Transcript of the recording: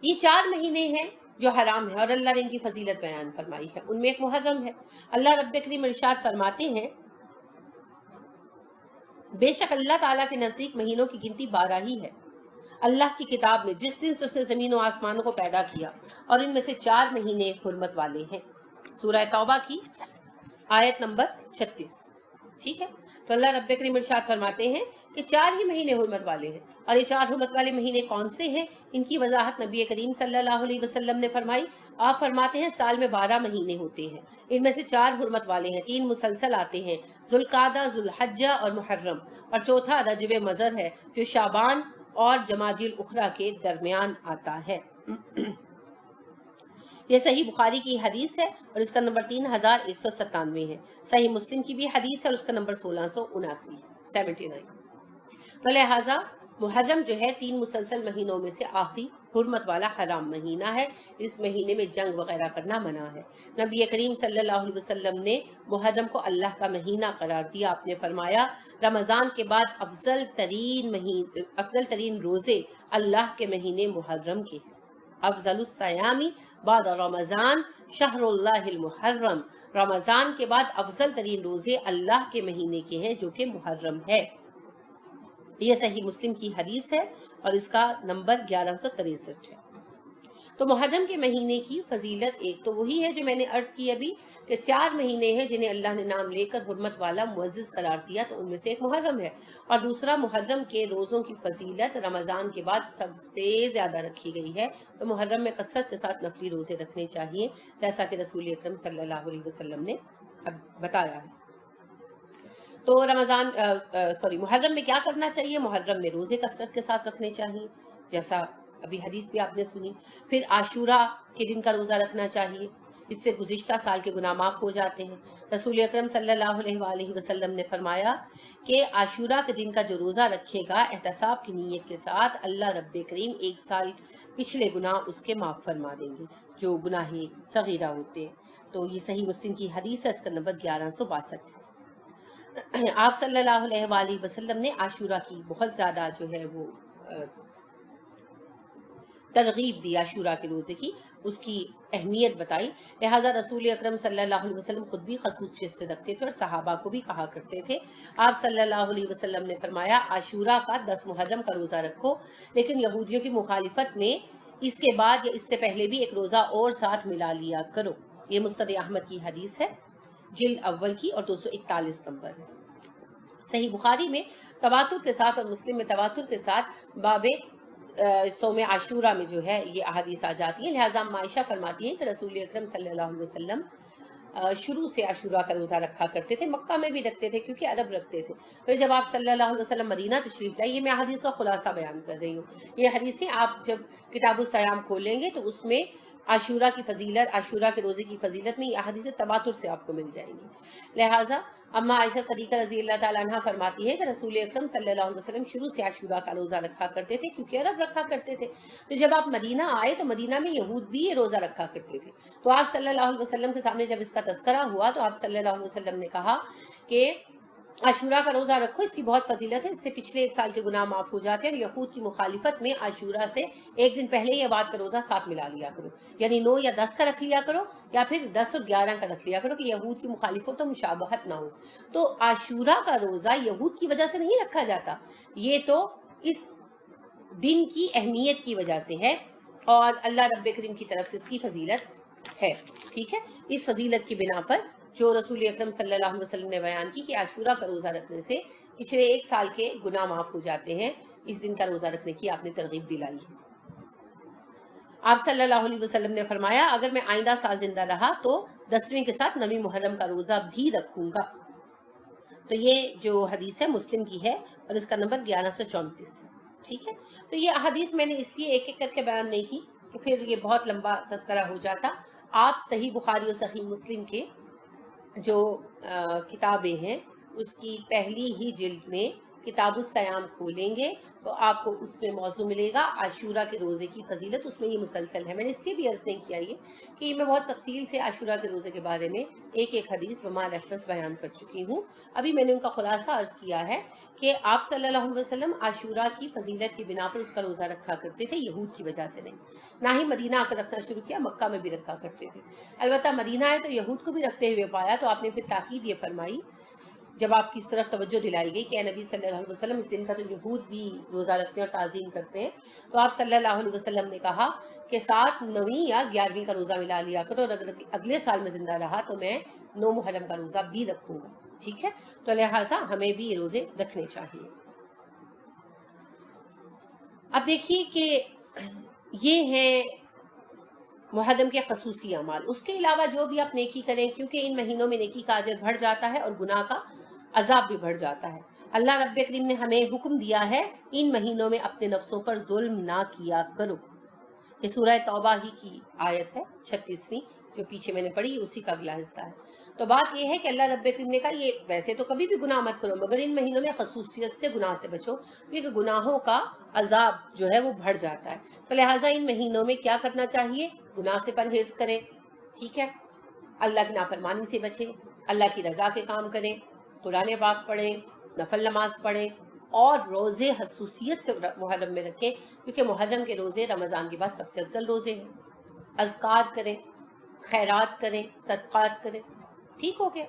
یہ 4 مہینے ہیں جو حرام ہے اور اللہ نے ان کی فضیلت بیان فرمائی ہے، ان میں ایک محرم ہے۔ اللہ رب کریم ارشاد فرماتے ہیں بے شک اللہ تعالیٰ کے نزدیک مہینوں کی گنتی 12 ہی ہے۔ اللہ کی کتاب میں جس دن سے اس نے زمین و آسمانوں کو پیدا کیا اور ان میں سے 4 مہینے حرمت والے ہیں۔ سورہ توبہ کی آیت نمبر 36۔ ٹھیک ہے، تو اللہ رب کریم ارشاد فرماتے ہیں کہ 4 ہی مہینے حرمت والے ہیں، اور یہ 4 حرمت والے مہینے کون سے ہیں؟ ان کی وضاحت نبی کریم صلی اللہ علیہ وسلم نے فرمائی۔ آپ فرماتے ہیں سال میں 12 مہینے ہوتے ہیں، ان میں سے 4 حرمت والے ہیں، 3 مسلسل آتے ہیں، ذوالقعدہ، ذوالحجہ اور محرم، اور چوتھا رجب مضر ہے جو شعبان اور جمادی الاخری کے درمیان آتا ہے۔ یہ صحیح بخاری کی حدیث ہے اور اس کا نمبر 3197 ہے۔ صحیح مسلم کی بھی حدیث ہے اور اس کا نمبر 1679 ہے، 79۔ تو لہٰذا محرم جو ہے 3 مسلسل مہینوں میں سے آخری حرمت والا حرام مہینہ ہے۔ اس مہینے میں جنگ وغیرہ کرنا منع ہے۔ نبی کریم صلی اللہ علیہ وسلم نے محرم کو اللہ کا مہینہ قرار دیا۔ آپ نے فرمایا رمضان کے بعد افضل ترین روزے اللہ کے مہینے محرم کے ہیں۔ افضل الصیامی بعد رمضان شہر اللہ المحرم، رمضان کے بعد افضل ترین روزے اللہ کے مہینے کے ہیں جو کہ محرم ہے۔ یہ صحیح مسلم کی حدیث ہے اور اس کا نمبر 1163 ہے۔ تو محرم کے مہینے کی فضیلت ایک تو وہی ہے جو میں نے عرض کی ابھی کہ 4 مہینے ہیں جنہیں اللہ نے نام لے کر حرمت والا معزز قرار دیا، تو ان میں سے ایک محرم ہے، اور دوسرا محرم کے روزوں کی فضیلت رمضان کے بعد سب سے زیادہ رکھی گئی ہے۔ تو محرم میں کثرت کے ساتھ نفلی روزے رکھنے چاہیے جیسا کہ رسول اکرم صلی اللہ علیہ وسلم نے بتایا ہے۔ تو محرم میں کیا کرنا چاہیے؟ محرم میں روزے کثرت کے ساتھ رکھنے چاہیے جیسا ابھی حدیث بھی آپ نے سنی۔ پھر عاشورہ کے دن کا روزہ رکھنا چاہیے، اس سے گزشتہ سال کے گناہ معاف ہو جاتے ہیں۔ رسول اکرم صلی اللہ علیہ وآلہ وسلم نے فرمایا کہ عاشورہ کے دن کا جو روزہ رکھے گا احتساب کی نیت کے ساتھ، اللہ رب کریم 1 سال پچھلے گناہ اس کے معاف فرما دیں گے جو گناہ صغیرہ ہوتے ہیں۔ تو یہ صحیح مسلم کی حدیث ہے، اس کا نمبر 1162 ہے۔ آپ صلی اللہ علیہ وآلہ وسلم نے عاشورہ کی بہت زیادہ جو ہے وہ ترغیب دی، عاشورہ کے روزے کی، اس کی اہمیت بتائی۔ لہٰذا رسول اکرم صلی اللہ علیہ وسلم خود بھی خصوصیت سے رکھتے تھے اور صحابہ کو بھی کہا کرتے تھے۔ آپ صلی اللہ علیہ وسلم نے فرمایا عاشورہ کا 10 محرم کا روزہ رکھو، لیکن یہودیوں کی مخالفت میں اس کے بعد یا اس سے پہلے بھی ایک روزہ اور ساتھ ملا لیا کرو۔ یہ مسند احمد کی حدیث ہے، جلد اول کی، اور 241 نمبر ہے۔ صحیح بخاری میں تواتر کے ساتھ اور مسلم میں تواتر کے ساتھ باب صوم عاشورہ میں جو ہے یہ احادیث آ جاتی ہیں۔ لہٰذا عائشہ فرماتی ہیں کہ رسول اکرم صلی اللہ علیہ وسلم شروع سے عاشورہ کا روزہ رکھا کرتے تھے، مکہ میں بھی رکھتے تھے کیونکہ عرب رکھتے تھے۔ پھر جب آپ صلی اللہ علیہ وسلم مدینہ تشریف لائے، یہ میں حدیث کا خلاصہ بیان کر رہی ہوں، یہ حدیثیں آپ جب کتاب الصیام کھولیں گے تو اس میں عاشورہ کی فضیلت، عاشورہ کے روزے کی فضیلت میں یہ احادیث تواتر سے آپ کو مل جائیں گی۔ لہٰذا اما عائشہ صدیقہ رضی اللہ تعالیٰ عنہ فرماتی ہے کہ رسول اکرم صلی اللہ علیہ وسلم شروع سے عاشورہ کا روزہ رکھا کرتے تھے کیونکہ عرب رکھا کرتے تھے۔ تو جب آپ مدینہ آئے تو مدینہ میں یہود بھی یہ روزہ رکھا کرتے تھے، تو آپ صلی اللہ علیہ وسلم کے سامنے جب اس کا تذکرہ ہوا تو آپ صلی اللہ علیہ وسلم نے کہا کہ عاشورہ کا روزہ رکھو، اس کی بہت فضیلت ہے، اس سے پچھلے 1 سال کے گناہ معاف ہو جاتے ہیں، اور یہود کی مخالفت میں عاشورہ سے 1 دن پہلے یہ بات کا روزہ ساتھ ملا لیا کرو، یعنی 9 یا 10 کا رکھ لیا کرو، یا پھر 10 اور 11 کا رکھ لیا کرو کہ یہود کی مخالفت تو مشابہت نہ ہو۔ تو عاشورہ کا روزہ یہود کی وجہ سے نہیں رکھا جاتا، یہ تو اس دن کی اہمیت کی وجہ سے ہے اور اللہ رب کریم کی طرف سے اس کی فضیلت ہے۔ ٹھیک ہے، اس فضیلت کی بنا پر جو رسول اکرم صلی اللہ علیہ وسلم نے بیان کی کہ عاشورہ کا روزہ رکھنے سے پچھلے 1 سال کے گناہ معاف ہو جاتے ہیں، اس دن کا روزہ رکھنے کی آپ نے ترغیب دلائی ہے۔ آپ صلی اللہ علیہ وسلم نے فرمایا اگر میں آئندہ سال زندہ رہا تو 10ویں کے ساتھ 9 محرم کا روزہ بھی رکھوں گا۔ تو یہ جو حدیث ہے مسلم کی ہے اور اس کا نمبر 1134 ہے۔ ٹھیک ہے، تو یہ احادیث میں نے اس لیے ایک ایک کر کے بیان نہیں کی کہ پھر یہ بہت لمبا تذکرہ ہو جاتا۔ آپ صحیح بخاری اور صحیح مسلم کے جو کتابیں ہیں اس کی پہلی ہی جلد میں کتاب الصیام کھولیں گے تو آپ کو اس میں موضوع ملے گا عاشورہ کے روزے کی فضیلت، اس میں یہ مسلسل ہے۔ میں نے اس لیے بھی عرض نہیں کیا یہ کہ میں بہت تفصیل سے عاشورہ کے روزے کے بارے میں ایک ایک حدیث وما ریفرنس بیان کر چکی ہوں۔ ابھی میں نے ان کا خلاصہ عرض کیا ہے کہ آپ صلی اللہ علیہ وسلم عاشورہ کی فضیلت کی بنا پر اس کا روزہ رکھا کرتے تھے، یہود کی وجہ سے نہیں، نہ ہی مدینہ آ کر رکھنا شروع کیا، مکہ میں بھی رکھا کرتے تھے۔ البتہ مدینہ آئے تو یہود کو بھی رکھتے ہوئے پایا، تو آپ نے پھر تاکید یہ فرمائی جب آپ کی اس طرف توجہ دلائی گئی کہ اے نبی صلی اللہ علیہ وسلم اس دن کا تو یہود بھی روزہ رکھتے ہیں اور تعظیم کرتے ہیں، تو آپ صلی اللہ علیہ وسلم نے کہا کہ 7، 9 یا 11 کا روزہ ملا لیا کرو، اور اگر اگلے سال میں زندہ رہا تو میں 9 محرم کا روزہ بھی رکھوں گا، ٹھیک ہے؟ تو لہٰذا ہمیں بھی یہ روزے رکھنے چاہیے۔ اب دیکھیے کہ یہ ہیں محرم کے خصوصی اعمال، اس کے علاوہ جو بھی آپ نیکی کریں، کیونکہ ان مہینوں میں نیکی کا اجر بڑھ جاتا ہے اور گناہ کا عذاب بھی بڑھ جاتا ہے۔ اللہ رب کریم نے ہمیں حکم دیا ہے ان مہینوں میں اپنے نفسوں پر ظلم نہ کیا کرو۔ یہ سورہ توبہ ہی کی آیت ہے 36ویں، جو پیچھے میں نے پڑھی، اسی کا اگلا حصہ ہے۔ تو بات یہ ہے کہ اللہ رب کریم نے کہا یہ ویسے تو کبھی بھی گناہ مت کرو، مگر ان مہینوں میں خصوصیت سے گناہ سے بچو، کیونکہ گناہوں کا عذاب جو ہے وہ بڑھ جاتا ہے۔ تو لہٰذا ان مہینوں میں کیا کرنا چاہیے؟ گناہ سے پرہیز کریں، ٹھیک ہے؟ اللہ کی نافرمانی سے بچیں، اللہ کی رضا کے کام کریں، قرآن پاک پڑھیں، نفل نماز پڑھیں، اور روزے خصوصیت سے محرم میں رکھیں، کیونکہ محرم کے روزے رمضان کے بعد سب سے افضل روزے ہیں۔ اذکار کریں، خیرات کریں، صدقات کریں، ٹھیک ہو گیا؟